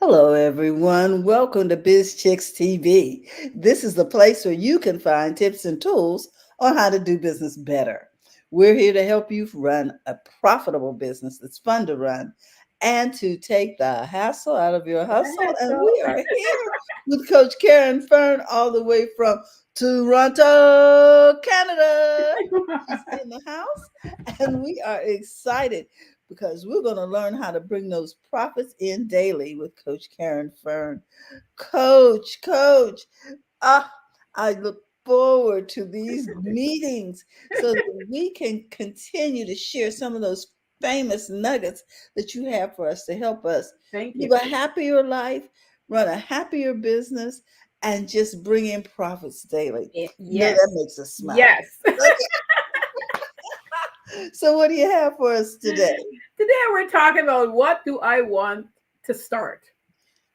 Hello, everyone. Welcome to BizChicks TV. This is the place where you can find tips and tools on how to do business better. We're here to help you run a profitable business that's fun to run and to take the hassle out of your hustle. And So, we are here with Coach Caren Fern, all the way from Toronto, Canada. She's in the house, and we are excited because we're going to learn how to bring those profits in daily with Coach Caren Fern. Coach, ah, I look forward to these meetings so that we can continue to share some of those famous nuggets that you have for us to help us thank you. live a happier life, run a happier business, and just bring in profits daily. You know, that Yes. makes us smile. Yes. So, what do you have for us today? Today we're talking about what do I want to start.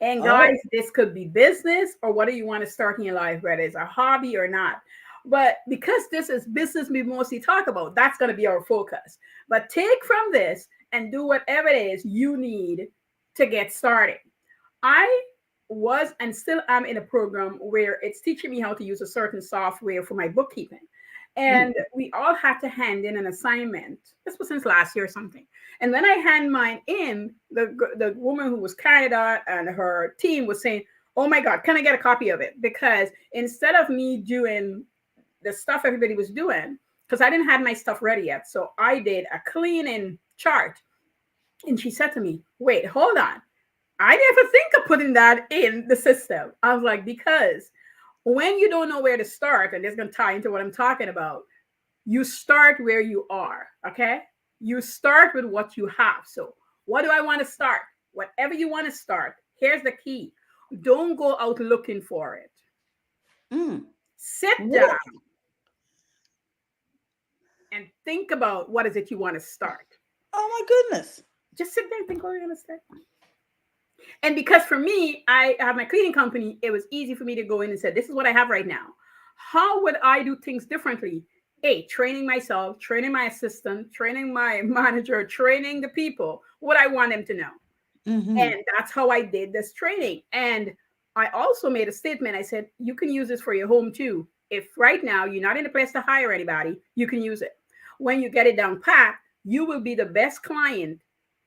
And guys, Oh, this could be business or what do you want to start in your life, whether it's a hobby or not. But because this is business we mostly talk about, that's going to be our focus. But take from this and do whatever it is you need to get started. I was and still am in a program where it's teaching me how to use a certain software for my bookkeeping. mm, And we all had to hand in an assignment. This was since last year or something. And when I hand mine in, the woman who was carrying it out and her team was saying, "Oh my God, can I get a copy of it?" Because instead of me doing the stuff everybody was doing, because I didn't have my stuff ready yet. So I did a cleaning chart. And she said to me, "Wait, hold on. I never think of putting that in the system." I was like, because when you don't know where to start, and this is going to tie into what I'm talking about, you start where you are. Okay. You start with what you have. So, what do I want to start? Whatever you want to start, here's the key: don't go out looking for it. mm. Sit down Really? and think about what is it you want to start. Oh my goodness. Just sit there and think what you're going to start. And because for me, I have my cleaning company, it was easy for me to go in and say, "This is what I have right now. How would I do things differently?" A, training myself, training my assistant, training my manager, training the people, what I want them to know. Mm-hmm. And that's how I did this training. And I also made a statement. I said, you can use this for your home too. If right now you're not in a place to hire anybody, you can use it. When you get it down pat, you will be the best client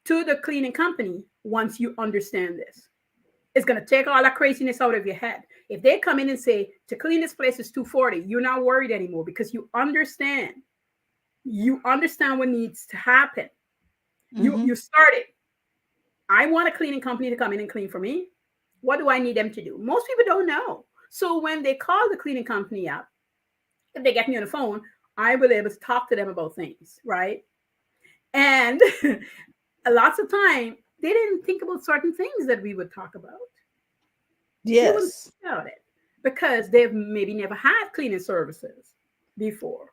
to the cleaning company once you understand this. It's going to take all that craziness out of your head. If they come in and say to clean this place is 240, you're not worried anymore because you understand. You understand what needs to happen. You Mm-hmm. started. I want a cleaning company to come in and clean for me. What do I need them to do? Most people don't know. So when they call the cleaning company up, if they get me on the phone, I will be able to talk to them about things, right? And lots of time they didn't think about certain things that we would talk about. They wouldn't Yes. think about it because they've maybe never had cleaning services before.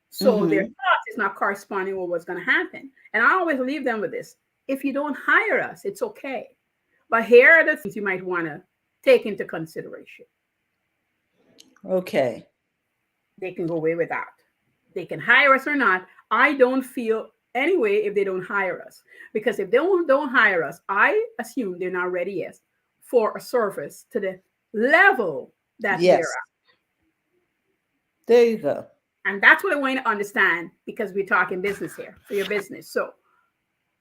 So their Mm-hmm. thoughts is not corresponding with what's going to happen. And I always leave them with this: if you don't hire us, it's okay. But here are the things you might want to take into consideration. Okay. They can go away with that. They can hire us or not. I don't feel anyway if they don't hire us. Because if they don't hire us, I assume they're not ready yet for a service to the level that we're Yes. at. There you go. And that's what I want you to understand because we're talking business here for your business. So,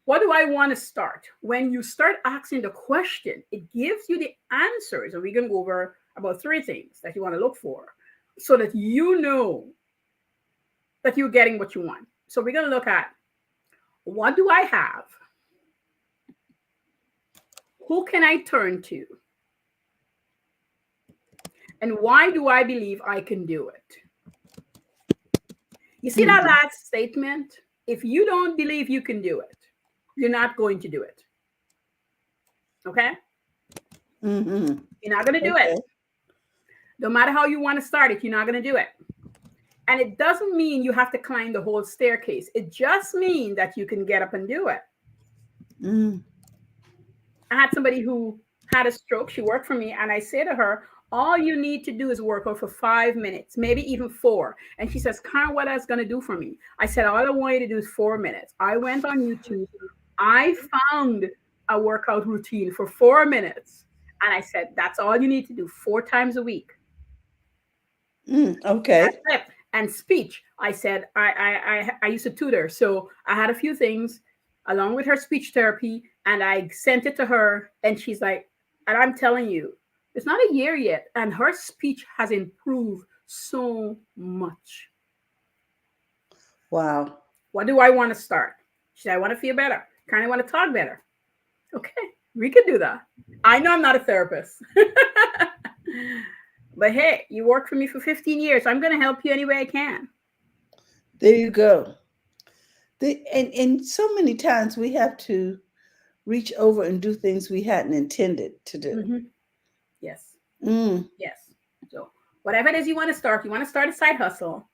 what do I want to start? When you start asking the question, it gives you the answers. And we're going to go over about three things that you want to look for so that you know that you're getting what you want. So, we're going to look at what do I have? Who can I turn to? And why do I believe I can do it? You see that Mm-hmm. last statement? If you don't believe you can do it, you're not going to do it. Okay? Mm-hmm. You're not going to do it. Okay. No matter how you want to start it, you're not going to do it. And it doesn't mean you have to climb the whole staircase. It just means that you can get up and do it. Mm. I had somebody who had a stroke. She worked for me, and I say to her, all you need to do is work out for 5 minutes, maybe even four. And she says, Karen, what that's going to do for me? I said, all I want you to do is 4 minutes. I went on YouTube. I found a workout routine for 4 minutes. And I said, that's all you need to do 4 times a week. Okay. That's it. And speech. I said, I used to tutor. So I had a few things along with her speech therapy, and I sent it to her. And she's like, and I'm telling you, it's not a year yet. And her speech has improved so much. Wow. What do I want to start? She said, I want to feel better. Kind of want to talk better. Okay, we can do that. I know I'm not a therapist. But hey, you worked for me for 15 years. I'm going to help you any way I can. There you go. And so many times we have to reach over and do things we hadn't intended to do. Mm-hmm. Yes. Mm. Yes. So, whatever it is you want to start a side hustle,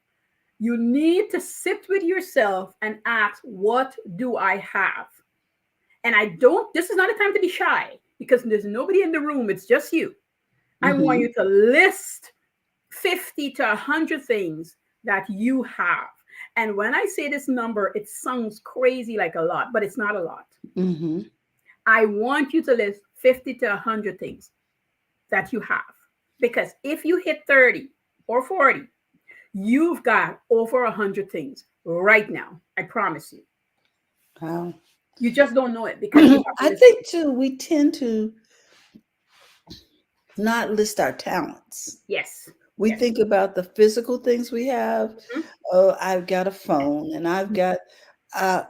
you need to sit with yourself and ask, what do I have? And this is not a time to be shy because there's nobody in the room. It's just you. I want Hmm. you to list 50 to 100 things that you have. And when I say this number, it sounds crazy like a lot, but it's not a lot. Hmm. I want you to list 50 to 100 things that you have. Because if you hit 30 or 40, you've got over 100 things right now. I promise you. Wow. You just don't know it because you I haven't listed think too, we tend to not list our talents. it. Yes. We Yes. think about the physical things we have. Mhm. Oh, I've got a phone and I've Mhm. got uh,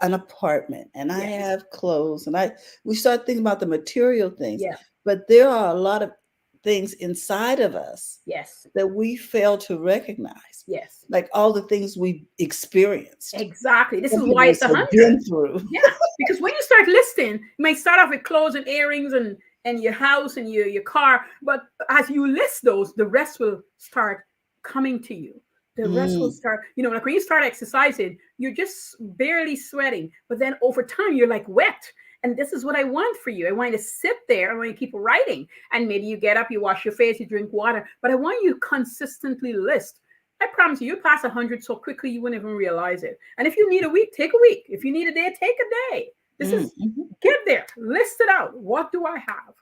an apartment and I Yes. have clothes and we start thinking about the material things, Yeah. but there are a lot of things inside of us Yes. that we fail to recognize, Yes. like all the things we experienced. Exactly. This Some is people why would it's a say hundred. been through. Yeah, because when you start listing, you might start off with clothes and earrings and your house and your car, but as you list those, the rest will start coming to you. The rest will Mm, start, like when you start exercising, you're just barely sweating, but then over time you're like wet. And this is what I want for you. I want you to sit there. I want you to keep writing. And maybe you get up, you wash your face, you drink water. But I want you to consistently list. I promise you, you pass 100 so quickly you wouldn't even realize it. And if you need a week, take a week. If you need a day, take a day. This mm, is mhm. get there, list it out. What do I have?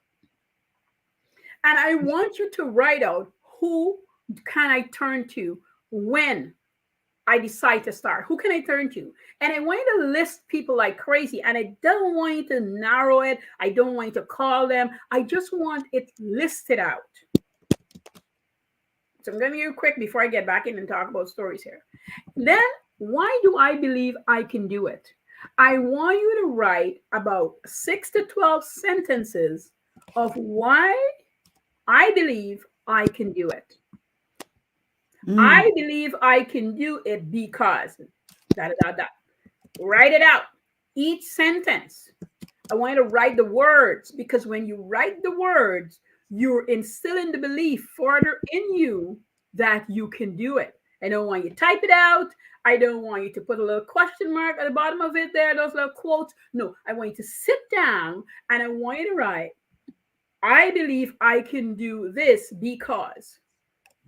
And I want you to write out who can I turn to when I decide to start. Who can I turn to? And I want you to list people like crazy. And I don't want you to narrow it. I don't want you to call them. I just want it listed out. So I'm going to be quick before I get back in and talk about stories here. Then, why do I believe I can do it? I want you to write about 6 to 12 sentences of why I believe I can do it. Mm, I believe I can do it because da da da da. Write it out. Each sentence. I want you to write the words because when you write the words, you're instilling the belief further in you that you can do it. I don't want you to type it out. I don't want you to put a little question mark at the bottom of it there, those little quotes. No, I want you to sit down and I want you to write, I believe I can do this because,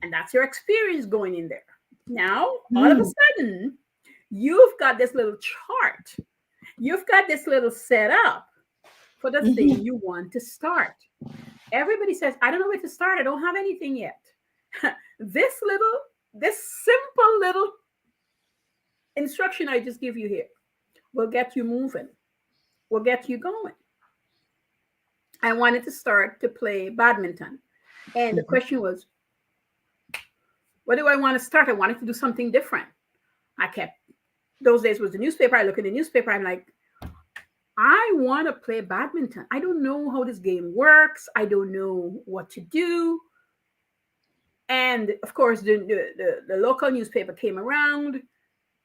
and that's your experience going in there. Now, all of a mm, sudden, you've got this little chart. You've got this little setup for the thing mhm. you want to start. Everybody says, I don't know where to start. I don't have anything yet. this simple little instruction I just give you here will get you moving, will get you going. I wanted to start to play badminton. And the Mhm. question was, what do I want to start? I wanted to do something different. I kept, those days was the newspaper. I look in the newspaper. I'm like, I want to play badminton. I don't know how this game works. I don't know what to do. And of course, the local newspaper came around.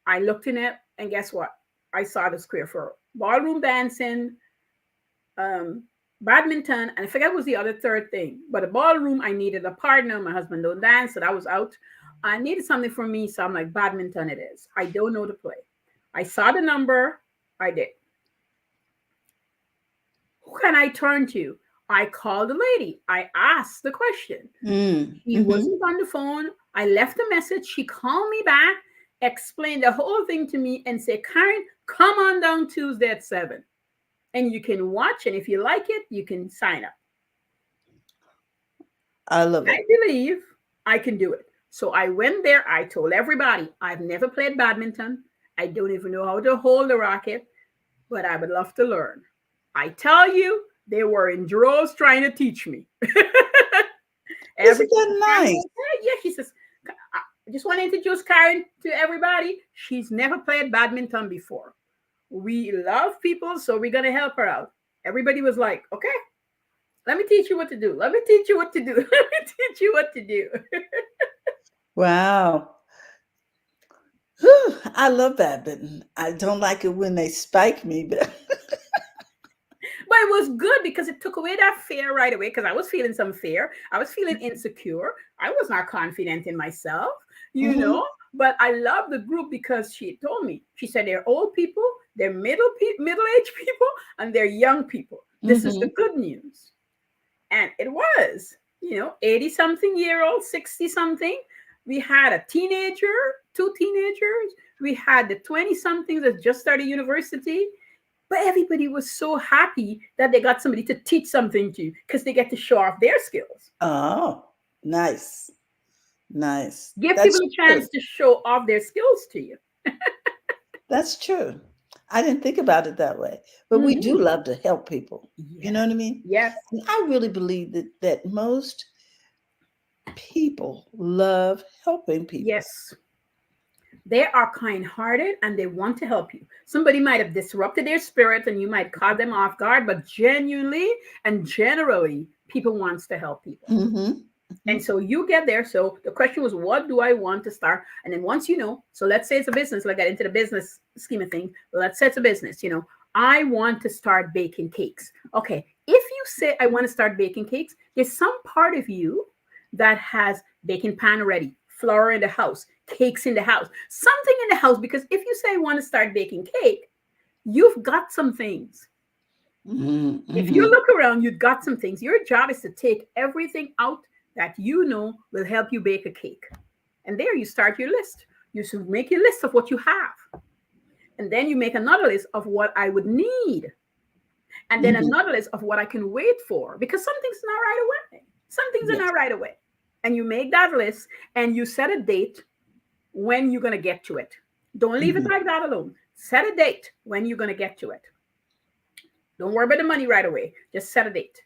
I looked in it, and guess what? I saw the square for ballroom dancing, um, badminton, and I forget what was the other third thing. But a ballroom, I needed a partner. My husband don't dance, so that was out. I needed something for me, so I'm like, badminton it is. I don't know to play. I saw the number. I did. Who can I turn to? I called the lady. I asked the question. Mm, He mhm. wasn't on the phone. I left a message. She called me back, explained the whole thing to me, and said, Karen, come on down Tuesday at 7. and you can watch. And if you like it, you can sign up. I love I it. believe I can do it. So I went there. I told everybody I've never played badminton. I don't even know how to hold the racket, but I would love to learn. I tell you, they were in droves trying to teach me. Every Isn't that time, nice? yeah, she says, I just want to introduce Caren to everybody. She's never played badminton before. We love people, so we're going to help her out. Everybody was like, okay, let me teach you what to do. Let me teach you what to do. Let me teach you what to do. Wow. Whew, I love badminton. I don't like it when they spike me, but But it was good because it took away that fear right away. Because I was feeling some fear. I was feeling insecure. I was not confident in myself, you Mhm, know. But I love the group because she told me. She said they're old people, they're middle-aged people, and they're young people. This is the mhm, good news. And it was, 80 something year old, 60 something. We had a teenager, two teenagers. We had the 20 somethings that just started university. But everybody was so happy that they got somebody to teach something to because they get to show off their skills. oh, nice, nice. Give people That's a true. chance to show off their skills to you. That's true. I didn't think about it that way, but we do Hmm. love to help people. You know Yes. what I mean? Yes. And I really believe that most people love helping people. Yes. They are kind hearted and they want to help you. Somebody might have disrupted their spirit and you might caught them off guard, but genuinely and generally, people wants to help people. Mhm, And mhm, so you get there. So the question was, what do I want to start? And then once you know, so let's say it's a business, like I get into the business scheme of things. Let's say it's a business, I want to start baking cakes. Okay. If you say, I want to start baking cakes, there's some part of you that has baking pan ready, flour in the house, cakes in the house, something in the house. Because if you say, I want to start baking cake, you've got some things. mhm, If you mhm, look around, you've got some things. Your job is to take everything out that you know will help you bake a cake. And there you start your list. You should make your list of what you have. And then you make another list of what I would need. And then mhm. another list of what I can wait for. Because some things are not right away. Some things are Yes. not right away. And you make that list and you set a date when you're going to get to it. Don't leave it Mhm, like that alone. Set a date when you're going to get to it. Don't worry about the money right away. Just set a date.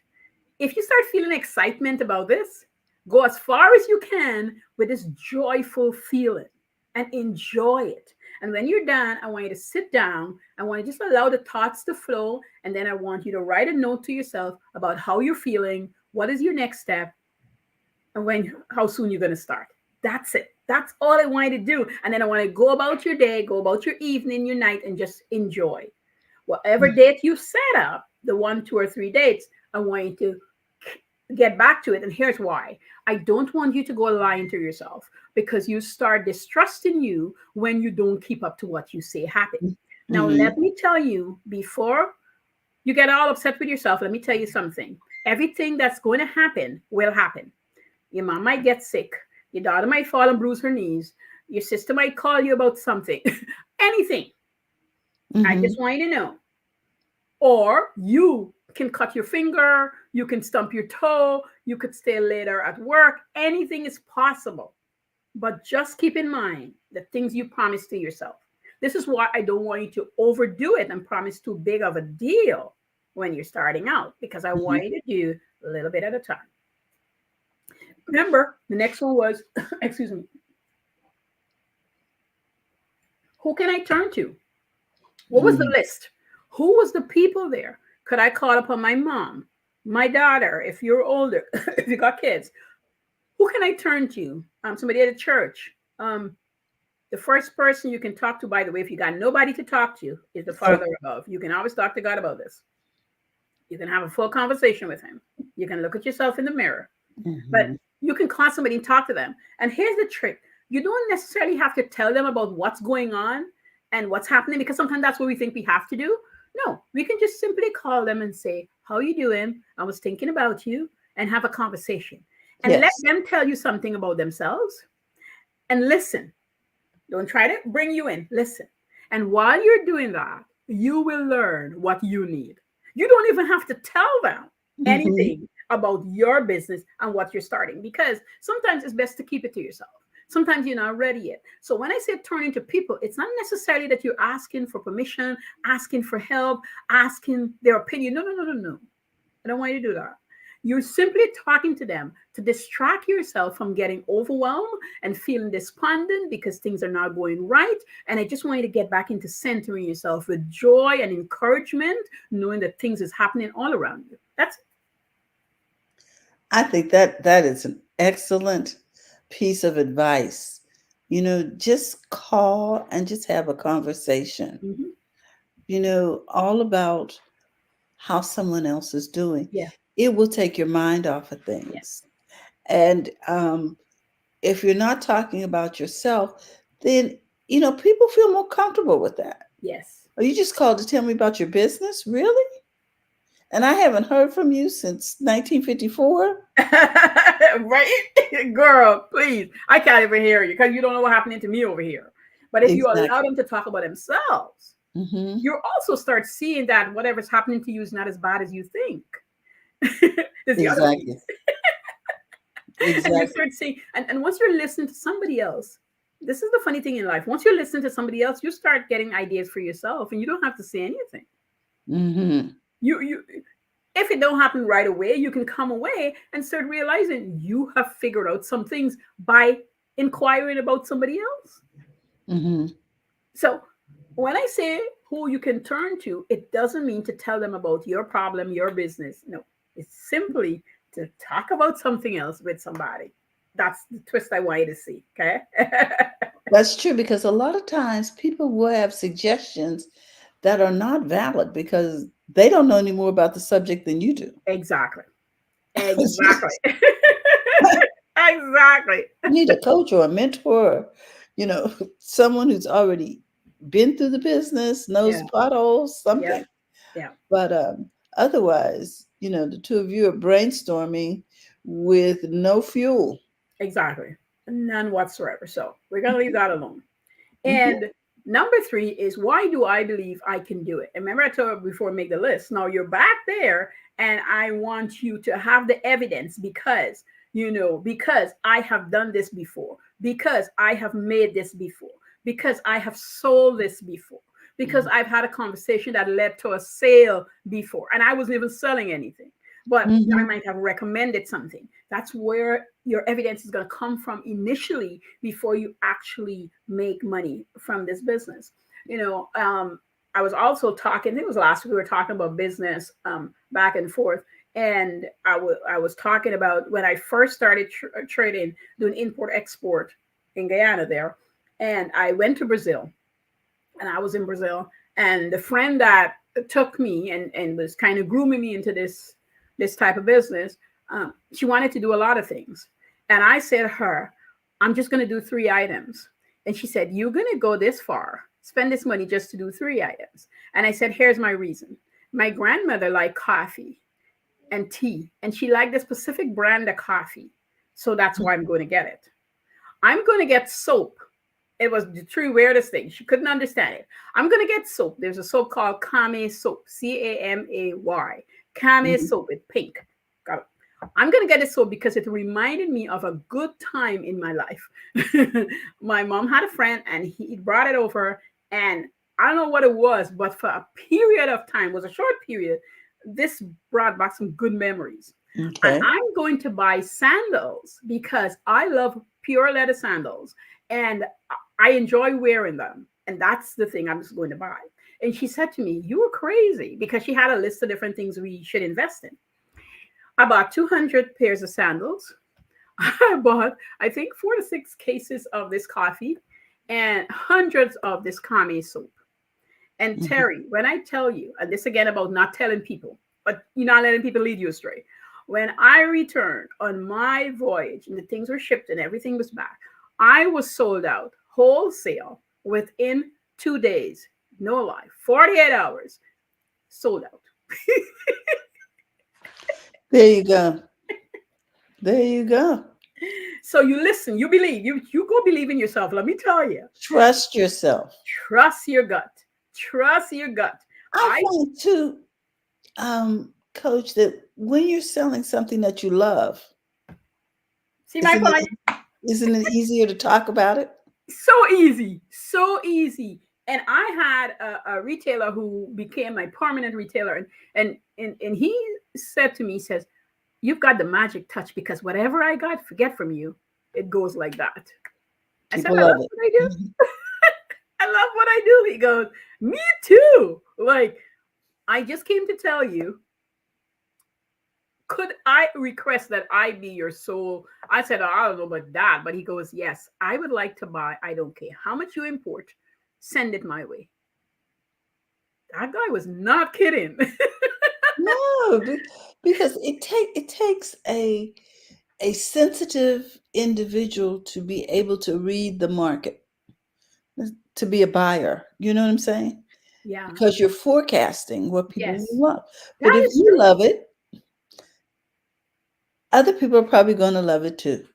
If you start feeling excitement about this, go as far as you can with this joyful feeling and enjoy it. And when you're done, I want you to sit down. I want you to just allow the thoughts to flow. And then I want you to write a note to yourself about how you're feeling, what is your next step, and how soon you're going to start. That's it. That's all I want you to do. And then I want to go about your day, go about your evening, your night, and just enjoy. Whatever mhm, date you set up, the 1, 2, or 3 dates, I want you to get back to it. And here's why. I don't want you to go lying to yourself because you start distrusting you when you don't keep up to what you say happen. Now, mhm. let me tell you, before you get all upset with yourself, let me tell you something. Everything that's going to happen will happen. Your mom might get sick. Your daughter might fall and bruise her knees. Your sister might call you about something. Anything. I Mhm. just want you to know. Or you can cut your finger, you can stump your toe, you could stay later at work. Anything is possible. But just keep in mind the things you promise to yourself. This is why I don't want you to overdo it and promise too big of a deal when you're starting out, because I Mhm. want you to do a little bit at a time. Remember, the next one was, excuse me, who can I turn to? What was the Mhm. list? Who was the people there? Could I call upon my mom, my daughter, if you're older, if you got kids? Who can I turn to? Somebody at a church. The first person you can talk to, by the way, if you got nobody to talk to, is the Oh, Father above. You can always talk to God about this. You can have a full conversation with Him. You can look at yourself in the mirror, but mhm. you can call somebody and talk to them. And here's the trick: you don't necessarily have to tell them about what's going on and what's happening, because sometimes that's what we think we have to do. No, we can just simply call them and say, "How you doing? I was thinking about you," and have a conversation. And let Yes. them tell you something about themselves and listen. Don't try to bring you in. Listen. And while you're doing that, you will learn what you need. You don't even have to tell them Hmm. anything about your business and what you're starting, because sometimes it's best to keep it to yourself. Sometimes you're not ready yet. So when I say turning to people, it's not necessarily that you're asking for permission, asking for help, asking their opinion. No, no, no, no, no. I don't want you to do that. You're simply talking to them to distract yourself from getting overwhelmed and feeling despondent because things are not going right. And I just want you to get back into centering yourself with joy and encouragement, knowing that things is happening all around you. That's I think that that is an excellent piece of advice. Just call and just have a conversation, mhm. all about how someone else is doing. Yeah, It will take your mind off of yeah, things. And if you're not talking about yourself, then, people feel more comfortable with that. yes. Oh, you just called to tell me about your business? Really? And I haven't heard from you since 1954? Right? Girl, please. I can't even hear you because you don't know what's happening to me over here. But if you allow Exactly. them to talk about themselves, Hmm. you also start seeing that whatever's happening to you is not as bad as you think. There's the other Exactly. piece. And you Exactly. start seeing, and once you're listening to somebody else, this is the funny thing in life. Once you listen to somebody else, you start getting ideas for yourself and you don't have to say anything. Hmm. You if it don't happen right away, you can come away and start realizing you have figured out some things by inquiring about somebody else. Hmm. So when I say who you can turn to, it doesn't mean to tell them about your problem, your business. No, it's simply to talk about something else with somebody. That's the twist I want you to see. Okay. That's true because a lot of times people will have suggestions that are not valid because they don't know any more about the subject than you do. Exactly. Exactly. Exactly. You need a coach or a mentor, you know, someone who's already been through the business, knows Yeah. potholes, Yeah. something. Yeah. But otherwise, the two of you are brainstorming with no fuel. Exactly. None whatsoever. So we're going to leave that alone. Hmm. And number three is, why do I believe I can do it? And remember, I told you before, make the list. Now you're back there, and I want you to have the evidence because, because I have done this before, because I have made this before, because I have sold this before, because I've had a conversation that led to a sale before, and I wasn't even selling anything, but I Hmm. might have recommended something. That's where your evidence is going to come from initially before you actually make money from this business. You know, I was also talking, I think it was last week, we were talking about business back and forth. And I was talking about when I first started trading, doing import export in Guyana there. And I went to Brazil, and I was in Brazil. And the friend that took me and was kind of grooming me into this type of business, she wanted to do a lot of things. And I said to her, I'm just going to do 3 items. And she said, you're going to go this far, spend this money just to do 3 items. And I said, here's my reason. My grandmother liked coffee and tea, and she liked a specific brand of coffee. So that's why I'm going to get it. I'm going to get soap. It was the true weirdest thing. She couldn't understand it. I'm going to get soap. There's a soap called Kame soap, Camay. Kame Hmm. soap, it's pink. Got it. I'm going to get this soap because it reminded me of a good time in my life. My mom had a friend and he brought it over, and I don't know what it was, but for a period of time, it was a short period, this brought back some good memories. And Okay. I'm going to buy sandals because I love pure leather sandals and I enjoy wearing them. And that's the thing I'm just going to buy. And she said to me, you were crazy, because she had a list of different things we should invest in. I bought 200 pairs of sandals. I bought, I think, 4 to 6 cases of this coffee and hundreds of this Kame soap. And Hmm. Terry, when I tell you, and this again about not telling people, but you're not letting people lead you astray. When I returned on my voyage and the things were shipped and everything was back, I was sold out wholesale within 2 days. No lie, 48 hours sold out. There you go. There you go. So you listen, you believe, you go believe in yourself. Let me tell you, Trust yourself. trust your gut. Trust your gut. I I find too, Coach, that when you're selling something that you love, See my isn't point? it isn't it easier to talk about it? So easy, so easy. And I had a retailer who became my permanent retailer, and he said to me, he says, "You've got the magic touch because whatever I got forget from you, it goes like that." I said, People "I love love it. what I do. Mhm. I love what I do." He goes, "Me too." Like, I just came to tell you, could I request that I be your sole? I said, "Oh, I don't know about that." But he goes, "Yes, I would like to buy. I don't care how much you import, send it my way." That guy was not kidding. No, because it takes a sensitive individual to be able to read the market, to be a buyer. You know what I'm saying? Yeah. Because you're forecasting what people will Yes. love. But That if is you true. love it, other people are probably going to love it too.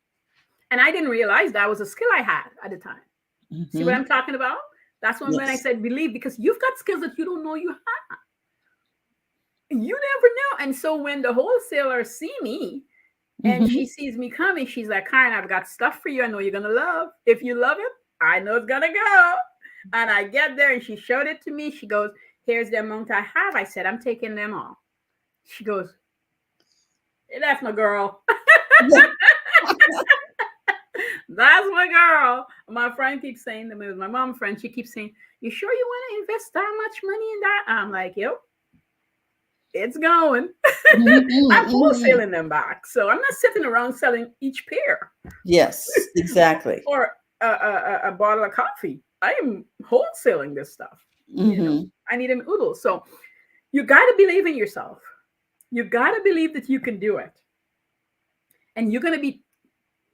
And I didn't realize that was a skill I had at the time. See what Hmm. I'm talking about? That's when I Yes. said believe, because you've got skills that you don't know you have. You never know. And so when the wholesaler see me and she Hmm. sees me coming, she's like, "Karen, I've got stuff for you. I know you're gonna love. If you love it, I know it's gonna go." And I get there and she showed it to me. She goes, "Here's the amount I have." I said, "I'm taking them all." She goes, "Hey, that's my girl." Yeah. That's my girl. My friend keeps saying to me, my mom friend, she keeps saying, "You sure you want to invest that much money in that?" I'm like, "Yep, it's going." Mhm, I'm mhm. wholesaling them back. So I'm not sitting around selling each pair Yes, exactly. or a bottle of coffee. I am wholesaling this stuff. Hmm. I need an oodle. So you got to believe in yourself. You got to believe that you can do it. And you're going to be,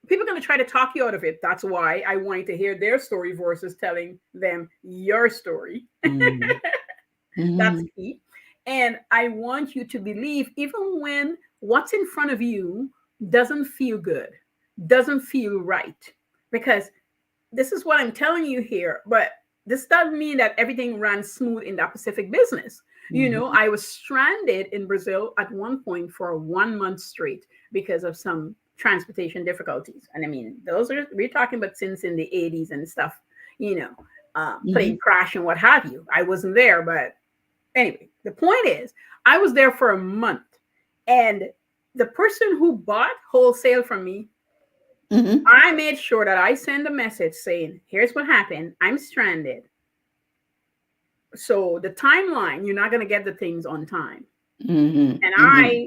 people are going to try to talk you out of it. That's why I wanted to hear their story versus telling them your story. Hmm. That's Hmm. key. And I want you to believe, even when what's in front of you doesn't feel good, doesn't feel right. Because this is what I'm telling you here, but this doesn't mean that everything ran smooth in that Pacific business. Hmm. I was stranded in Brazil at one point for 1 month straight because of some transportation difficulties. And I mean, those are, we're talking about since in the 80s and stuff, you know, plane Hmm. crash and what have you. I wasn't there, but anyway, the point is, I was there for a month, and the person who bought wholesale from me, Hmm. I made sure that I send a message saying, "Here's what happened. I'm stranded. So the timeline, you're not going to get the things on time." Hmm. And Hmm.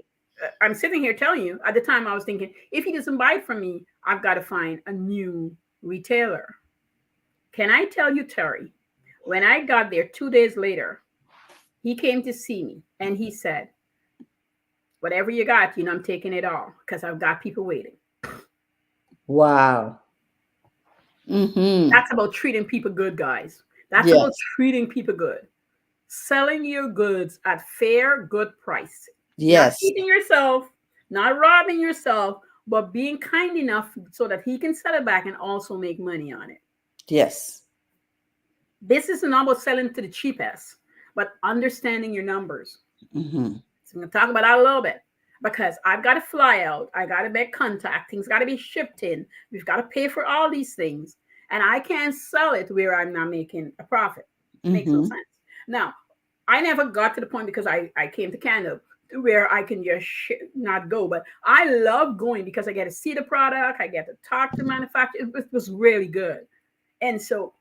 I'm sitting here telling you, at the time I was thinking, if he doesn't buy it from me, I've got to find a new retailer. Can I tell you, Terry, when I got there 2 days later, he came to see me and he said, "Whatever you got, I'm taking it all because I've got people waiting." Wow. Hmm. That's about treating people good, guys. That's about Yes. treating people good. Selling your goods at fair, good price. Not Yes. cheating yourself, not robbing yourself, but being kind enough so that he can sell it back and also make money on it. Yes. This is not about selling to the cheapest, but understanding your numbers. Hmm. So I'm going to talk about that a little bit because I've got to fly out. I got to make contact. Things got to be shipped in. We've got to pay for all these things. And I can't sell it where I'm not making a profit. Makes no Hmm. sense. Now, I never got to the point because I came to Canada where I can just not go. But I love going because I get to see the product. I get to talk to manufacturers. It was really good. And so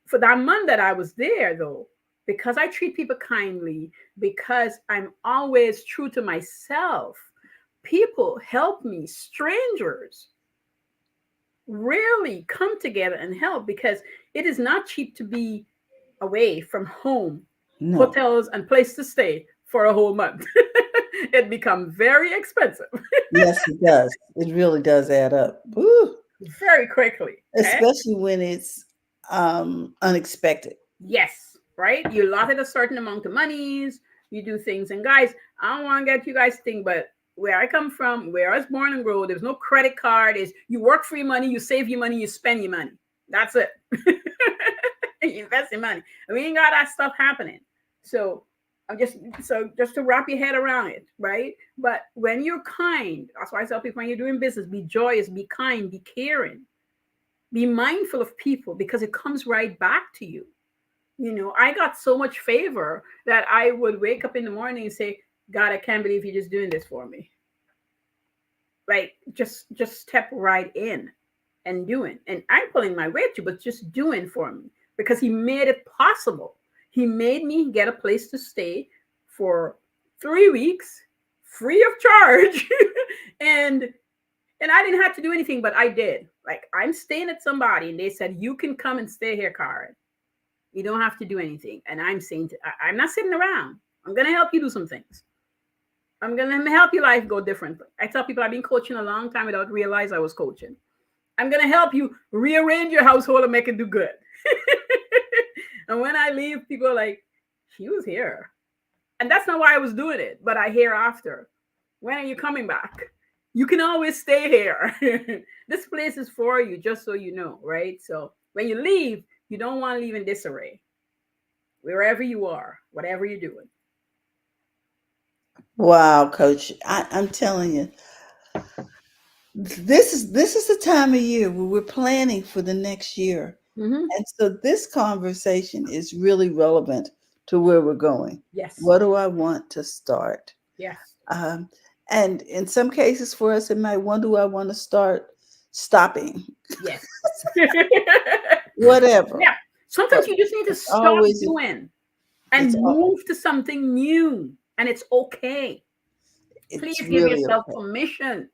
for that month that I was there, though, because I treat people kindly, because I'm always true to myself, people help me, strangers really come together and help because it is not cheap to be away from home, No. hotels, and place to stay for a whole month. It becomes very expensive Yes, it does. It really does add up. Woo. very quickly. Okay. Especially when it's unexpected. Yes, right? You allot it a certain amount of monies, you do things. And guys, I don't want to get you guys to think, but where I come from, where I was born and grow, there's no credit card. Is you work for your money, you save your money, you spend your money. That's it. You invest your money. We ain't got that stuff happening. So I'm just so just to wrap your head around it, right? But when you're kind, that's why I tell people when you're doing business, be joyous, be kind, be caring, be mindful of people because it comes right back to you. I got so much favor that I would wake up in the morning and say, God, I can't believe you're just doing this for me. Like just step right in and doing. And I'm pulling my weight too, but just doing for me because he made it possible. He made me get a place to stay for 3 weeks free of charge. and and I didn't have to do anything, but I did. Like I'm staying at somebody and they said, you can come and stay here, Caren. You don't have to do anything. And I'm saying, I'm not sitting around. I'm going to help you do some things. I'm going to help your life go differently. I tell people I've been coaching a long time without realize I was coaching. I'm going to help you rearrange your household and make it do good. And when I leave, people are like, she was here. And that's not why I was doing it, but I hear after. When are you coming back? You can always stay here. This place is for you, just so you know, right? So when you leave, you don't want to leave in disarray. Wherever you are, whatever you're doing. Wow, Coach, I'm telling you, this is the time of year where we're planning for the next year. Mm-hmm. And so this conversation is really relevant to where we're going. Yes. What do I want to start? Yes. Um, and in some cases for us, it might, when do I want to start stopping? Yes. Whatever. Yeah. But Sometimes you just need to it's stop always, doing it's, and move to something new. And it's okay. Please it's give really yourself okay. permission.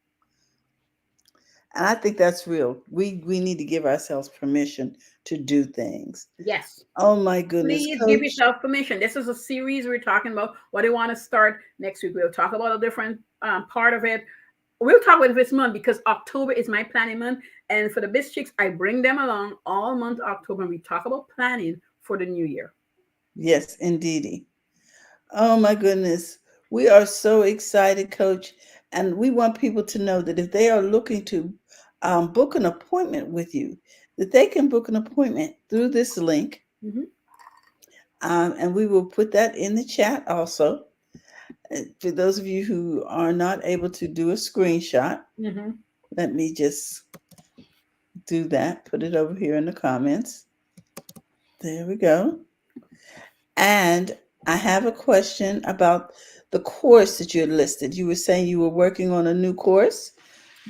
And I think that's real. We need to give ourselves permission to do things. Yes. Oh my goodness, Please give Coach. yourself permission. This is a series we're talking about. What do you want to start next week? We'll talk about a different part of it. We'll talk about this month because October is my planning month. And for the BizChicks, I bring them along all month October. And we talk about planning for the new year. Yes, indeedy. Oh my goodness. We are so excited, Coach. And we want people to know that if they are looking to book an appointment with you, that they can book an appointment through this link. Mm-hmm. And we will put that in the chat also. For those of you who are not able to do a screenshot, Mm-hmm. let me just do that. Put it over here in the comments. There we go. And I have a question about the course that you listed. You were saying you were working on a new course.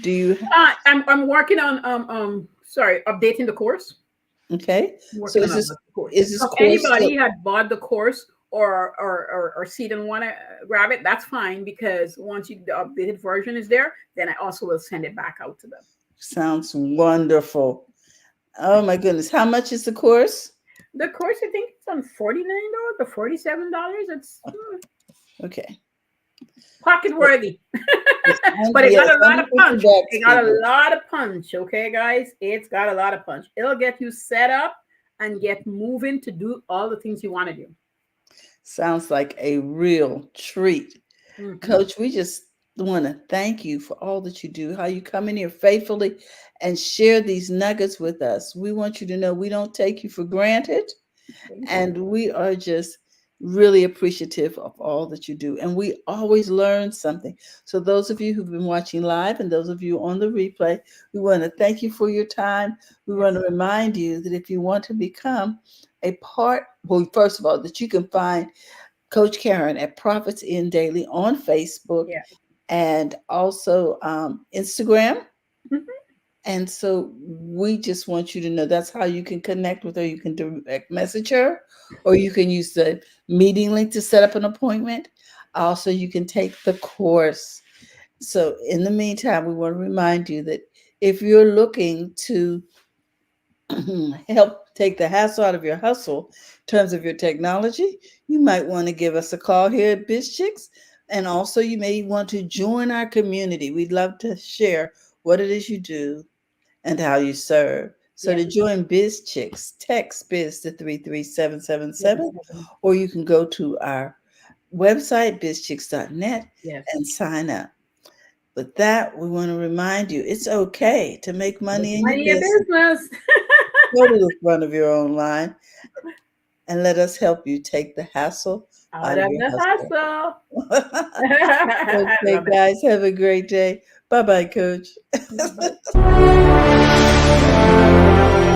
Do you, I'm working on updating the course. okay? I'm So working on the course. is this So if course still anybody had bought the course or see it and want to grab it, that's fine because once the updated version is there, then I also will send it back out to them. sounds wonderful? Oh my goodness. How much is the course? The course, I think it's on $49 or $47. It's Okay. pocket worthy, but it Yes, got a lot of punch. $150, It got a people. lot of punch. Okay, guys, it's got a lot of punch. It'll get you set up and get moving to do all the things you want to do. Sounds like a real treat. Mm-hmm. Coach, we just want to thank you for all that you do, how you come in here faithfully and share these nuggets with us. We want you to know we don't take you for granted, Thank you. and we are just really appreciative of all that you do. And we always learn something. So, those of you who've been watching live and those of you on the replay, we want to thank you for your time. We want to Yes. remind you that if you want to become a part, well, first of all, that you can find Coach Caren at Profits in Daily on Facebook Yeah. and also Instagram. Mhm. And so we just want you to know that's how you can connect with her. You can direct message her, or you can use the meeting link to set up an appointment. Also, you can take the course. So, in the meantime, we want to remind you that if you're looking to help take the hassle out of your hustle in terms of your technology, you might want to give us a call here at BizChicks. And also, you may want to join our community. We'd love to share what it is you do and how you serve. So, Yes. to join BizChicks, text Biz to Seven, 33777, seven. or you can go to our website, bizchicks.net, Yes. and sign up. With that, we want to remind you it's okay to make Make money in your money in business. business. Go to the front of your own line and let us help you take the hassle Out out of of your the hustle. hustle. Okay, Love it. guys, have a great day. Bye bye, coach. Bye.